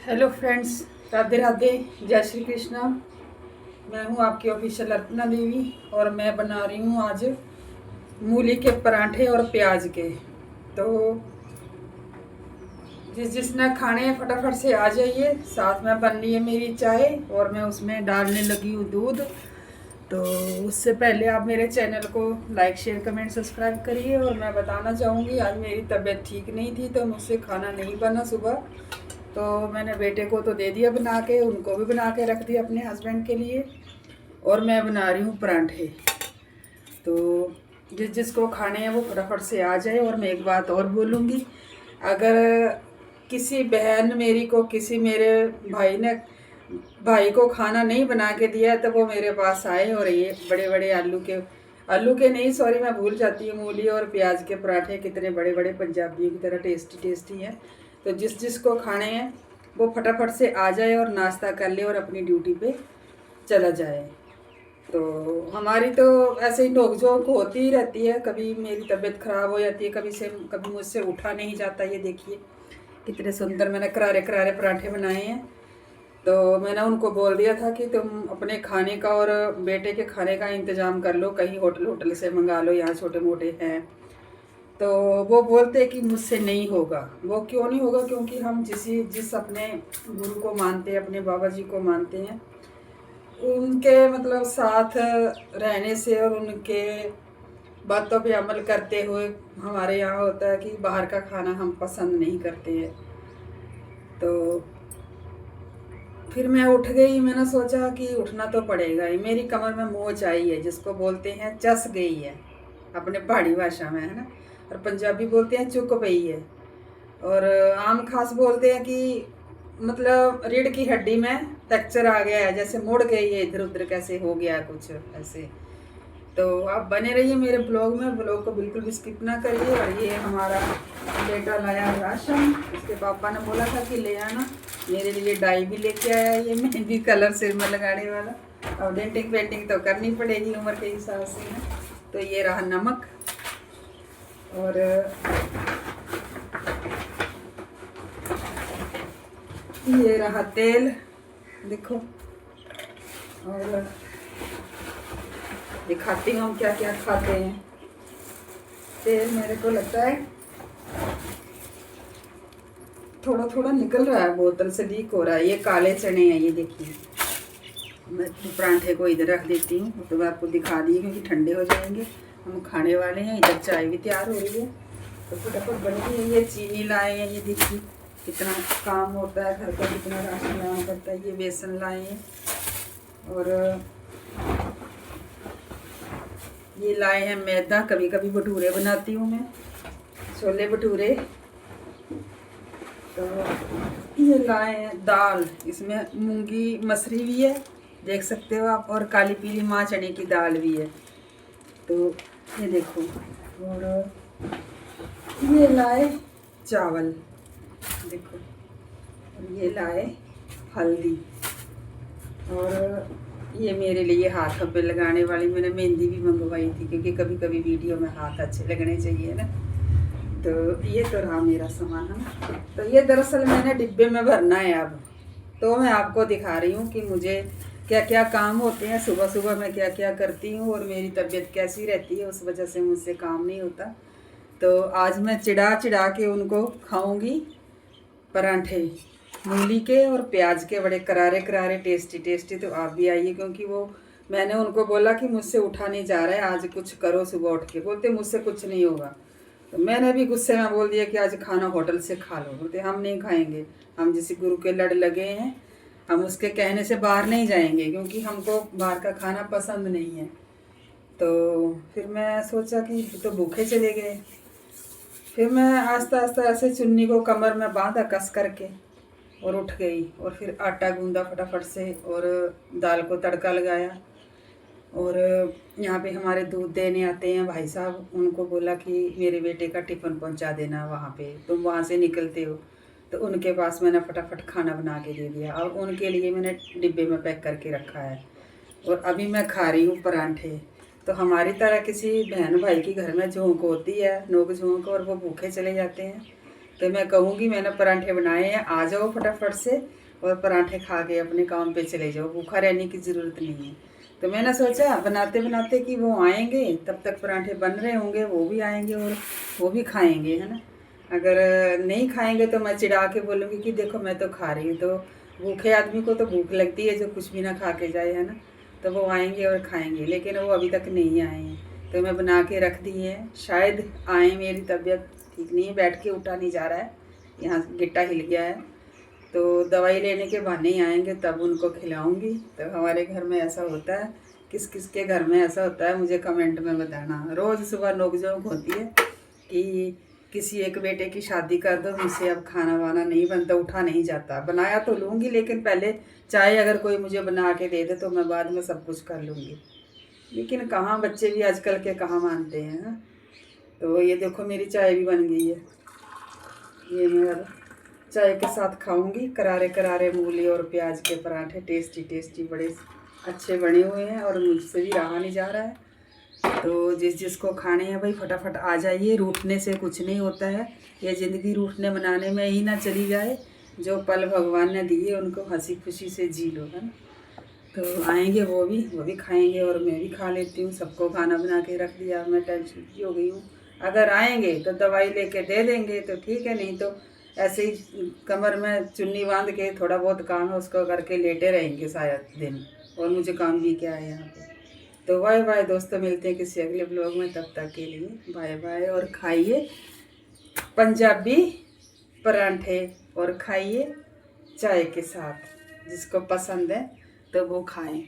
Hello friends, Radhe Radhe, जय श्री कृष्णा। मैं हूं आपकी ऑफिशियल अर्पना देवी और मैं बना रही हूं आज मूली के पराठे और प्याज के। तो जिसने खाने हैं फटाफट से आ जाइए। साथ में बन रही है मेरी चाय और मैं उसमें डालने लगी हूँ दूध। तो उससे पहले आप मेरे चैनल को लाइक शेयर कमेंट सब्सक्राइब करिए। और मैं बताना चाहूँगी, आज मेरी तबीयत ठीक नहीं थी तो मुझसे खाना नहीं बना सुबह। तो मैंने बेटे को तो दे दिया बना के, उनको भी बना के रख दिया अपने हस्बैंड के लिए। और मैं बना रही हूँ पराठे। तो जिसको खाने हैं वो फटाफट से आ जाए। और मैं एक बात और बोलूँगी, अगर किसी बहन मेरी को किसी मेरे भाई को खाना नहीं बना के दिया है तो वो मेरे पास आए। और ये बड़े बड़े आलू के नहीं, सॉरी, मैं भूल जाती हूँ, मूली और प्याज के पराठे कितने बड़े बड़े पंजाबियों की तरह टेस्टी टेस्टी हैं। तो जिसको खाने हैं वो फटाफट से आ जाए और नाश्ता कर ले और अपनी ड्यूटी पे चला जाए। तो हमारी तो ऐसे ही नोक-झोंक होती ही रहती है। कभी मेरी तबीयत ख़राब हो जाती है, कभी मुझसे उठा नहीं जाता। ये देखिए कितने सुंदर मैंने करारे करारे पराठे बनाए हैं। तो मैंने उनको बोल दिया था कि तुम अपने खाने का और बेटे के खाने का इंतज़ाम कर लो, कहीं होटल से मंगा लो, यहाँ छोटे मोटे हैं। तो वो बोलते कि मुझसे नहीं होगा। वो क्यों नहीं होगा? क्योंकि हम जिस अपने गुरु को मानते हैं, अपने बाबा जी को मानते हैं, उनके मतलब साथ रहने से और उनके बातों पे अमल करते हुए हमारे यहाँ होता है कि बाहर का खाना हम पसंद नहीं करते हैं। तो फिर मैं उठ गई। मैंने सोचा कि उठना तो पड़ेगा ही। मेरी कमर में मोच आई है, जिसको बोलते हैं चस गई है अपने पहाड़ी भाषा में, है ना। और पंजाबी बोलते हैं चुक पई है। और आम खास बोलते हैं कि मतलब रीढ़ की हड्डी में फ्रैक्चर आ गया है, जैसे मुड़ गई है, इधर उधर कैसे हो गया कुछ ऐसे। तो आप बने रहिए मेरे ब्लॉग में, ब्लॉग को बिल्कुल भी स्किप ना करिए। और ये हमारा बेटा लाया राशन, उसके पापा ने बोला था कि ले आना। मेरे लिए डाई भी लेके आया, ये मेहंदी कलर सिर में लगाने वाला। अब डेंटिंग पेंटिंग तो करनी पड़ेगी उम्र के हिसाब से ना। तो ये रहा नमक और ये रहा तेल, देखो। और दिखाती हूँ हम क्या क्या खाते हैं। तेल मेरे को लगता है थोड़ा थोड़ा निकल रहा है, बोतल से लीक हो रहा है। ये काले चने हैं, ये देखिए। मैं पराठे को इधर रख देती हूँ, तो मैं आपको दिखा दी क्योंकि ठंडे हो जाएंगे। हम खाने वाले हैं। इधर चाय भी तैयार हो रही है, तो फटाफट बन रही है। ये चीनी लाए हैं, ये देखिए कितना काम होता है घर का, कितना राशन लाना पड़ता है। ये बेसन लाए हैं और ये लाए हैं मैदा। कभी कभी भटूरे बनाती हूँ मैं, छोले भटूरे। तो ये लाए हैं दाल, इसमें मूंगी मसरी भी है, देख सकते हो आप, और काली पीली माँ चने की दाल भी है। तो ये देखो। और ये लाए चावल, देखो। और ये लाए हल्दी। और ये मेरे लिए हाथों पे लगाने वाली मैंने मेहंदी भी मंगवाई थी, क्योंकि कभी कभी वीडियो में हाथ अच्छे लगने चाहिए ना। तो ये तो रहा मेरा सामान, है ना। तो ये दरअसल मैंने डिब्बे में भरना है अब। तो मैं आपको दिखा रही हूँ कि मुझे क्या क्या काम होते हैं, सुबह सुबह मैं क्या क्या करती हूँ और मेरी तबीयत कैसी रहती है, उस वजह से मुझसे काम नहीं होता। तो आज मैं चिढ़ा चिढ़ा के उनको खाऊंगी पराठे मूली के और प्याज के, बड़े करारे करारे टेस्टी टेस्टी। तो आप भी आइए, क्योंकि वो मैंने उनको बोला कि मुझसे उठा नहीं जा रहा है, आज कुछ करो सुबह उठ के। बोलते मुझसे कुछ नहीं होगा। तो मैंने भी गुस्से में बोल दिया कि आज खाना होटल से खा लो। बोलते हम नहीं खाएंगे, हम जिस गुरु के लड़ लगे हैं, हम उसके कहने से बाहर नहीं जाएंगे, क्योंकि हमको बाहर का खाना पसंद नहीं है। तो फिर मैं सोचा कि तो भूखे चले गए। फिर मैं आस्ता आस्ता ऐसे चुन्नी को कमर में बांधा कस करके और उठ गई। और फिर आटा गूंदा फटाफट से और दाल को तड़का लगाया। और यहाँ पे हमारे दूध देने आते हैं भाई साहब, उनको बोला कि मेरे बेटे का टिफ़िन पहुँचा देना वहाँ पे, तुम वहाँ से निकलते हो। तो उनके पास मैंने फटाफट खाना बना के दे दिया और उनके लिए मैंने डिब्बे में पैक करके रखा है। और अभी मैं खा रही हूँ पराठे। तो हमारी तरह किसी बहन भाई की घर में झोंक होती है, नोक झोंक, और वो भूखे चले जाते हैं। तो मैं कहूँगी मैंने पराठे बनाए हैं, आ जाओ फटाफट से और पराठे खा के अपने काम पे चले जाओ, भूखा रहने की ज़रूरत नहीं है। तो मैंने सोचा बनाते बनाते कि वो आएंगे, तब तक पराठे बन रहे होंगे, वो भी आएंगे और वो भी खाएंगे, है ना। अगर नहीं खाएंगे तो मैं चिढ़ा के बोलूँगी कि देखो मैं तो खा रही हूँ। तो भूखे आदमी को तो भूख लगती है जो कुछ भी ना खा के जाए, है ना। तो वो आएंगे और खाएंगे, लेकिन वो अभी तक नहीं आए हैं। तो मैं बना के रख दी है, शायद आए। मेरी तबीयत ठीक नहीं है, बैठ के उठा नहीं जा रहा है, यहाँ गिट्टा हिल गया है, तो दवाई लेने के बहाने ही आएंगे, तब उनको खिलाऊंगी। तो हमारे घर में ऐसा होता है, किस किस के घर में ऐसा होता है मुझे कमेंट में बताना। रोज़ सुबह नोक-झोंक होती है कि किसी एक बेटे की शादी कर दो, मुझसे अब खाना वाना नहीं बनता, उठा नहीं जाता। बनाया तो लूँगी, लेकिन पहले चाय अगर कोई मुझे बना के दे दे तो मैं बाद में सब कुछ कर लूँगी। लेकिन कहाँ, बच्चे भी आजकल के कहाँ मानते हैं, हाँ? तो ये देखो मेरी चाय भी बन गई है। ये मैं चाय के साथ खाऊंगी, करारे करारे मूली और प्याज के पराठे, टेस्टी टेस्टी, बड़े अच्छे बने हुए हैं और मुझसे भी रहा नहीं जा रहा है। तो जिस जिसको खाने हैं भाई फटाफट आ जाइए, रूठने से कुछ नहीं होता है। ये ज़िंदगी रूठने मनाने में ही ना चली जाए। जो पल भगवान ने दिए उनको हंसी खुशी से जी लो, है ना। तो आएंगे वो भी खाएंगे और मैं भी खा लेती हूँ। सबको खाना बना के रख दिया, मैं टेंशन फ्री हो गई हूँ। अगर आएंगे तो दवाई लेके दे देंगे तो ठीक है, नहीं तो ऐसे ही कमर में चुन्नी बांध के थोड़ा बहुत काम है उसको करके लेटे रहेंगे शायद दिन। और मुझे काम भी क्या है यहाँ पे। तो बाय बाय दोस्तों, मिलते हैं किसी अगले ब्लॉग में, तब तक के लिए बाय बाय। और खाइए पंजाबी परांठे और खाइए चाय के साथ, जिसको पसंद है तो वो खाएं।